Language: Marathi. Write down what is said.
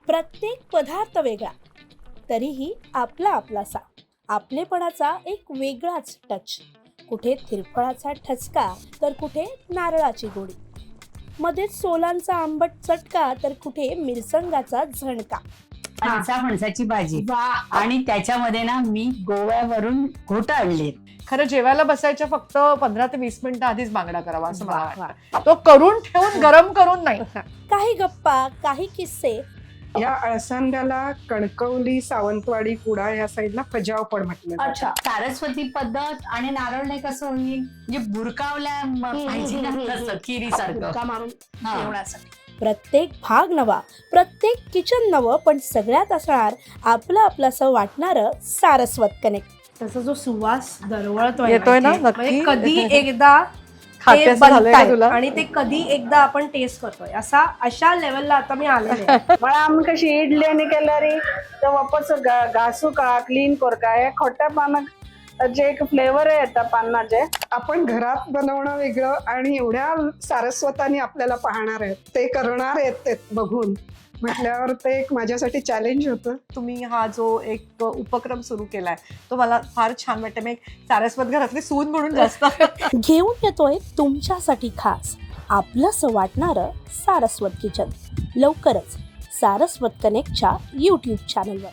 प्रत्येक पदार्थ वेगळा, तरीही आपला आपलासा, आपलेपणाचा एक वेगळाच टच. कुठे तिरफळाचा ठसका तर कुठे नारळाची गोडी, मध्येच सोलांचा आंबट चटका तर कुठे मिरसंगाचा झणका. फणसाची भाजी वा, आणि त्याच्यामध्ये ना मी गोव्यावरून घोट आणले. खरं जेवायला बसायच्या फक्त 15 ते 20 मिनिटं आधीच बांगडा करावा असं मला वा, वाटतं. तो करून ठेवून गरम करून नाही. काही गप्पा, काही किस्से. या अळसंद्याला कणकवली, सावंतवाडी, कुडाळ या साईडला फजाव पण म्हटलं जातं. अच्छा, सारस्वती पद्धत आणि नारळ नाही कसं होईल, म्हणजे बुरकावल्या पाहिजे ना तसं खिरीसारखं. बुक्का मारून हा. जेवणासाठी. प्रत्येक भाग नवा, प्रत्येक किचन नवं, पण सगळ्यात असणार आपलं आपलंसं वाटणारं सारस्वत कनेक्ट. त्याचा जो सुवास दरवळतोय येतोय ना, इथे, म्हणजे नक्की. कधी एकदा खाते ते असं झालंय का बनतायत तुला? आणि ते कधी एकदा आपण टेस्ट करतोय, अशा लेवलला आता मी आलेले आहे. मला आम कशी इडली आणि केल्यारी तर वापस घासू का क्लीन कर का हे खोट्या पानात जे एक फ्लेवर येतं पानाचे. आपण घरात बनवणं वेगळं आणि एवढ्या सारस्वताने आपल्याला पाहणार आहेत, ते करणार आहेत ते बघून म्हटल्यावर ते एक माझ्यासाठी चॅलेंज होतं. तुम्ही हा जो एक उपक्रम सुरू केलाय तो मला फार छान वाटतं. मी एक सारस्वत घरातली सून म्हणून जास्त घेऊन येतोय तुमच्यासाठी खास आपलंसं वाटणारं सारस्वत किचन. लवकरच सारस्वत कनेक्टच्या YouTube चॅनलवर.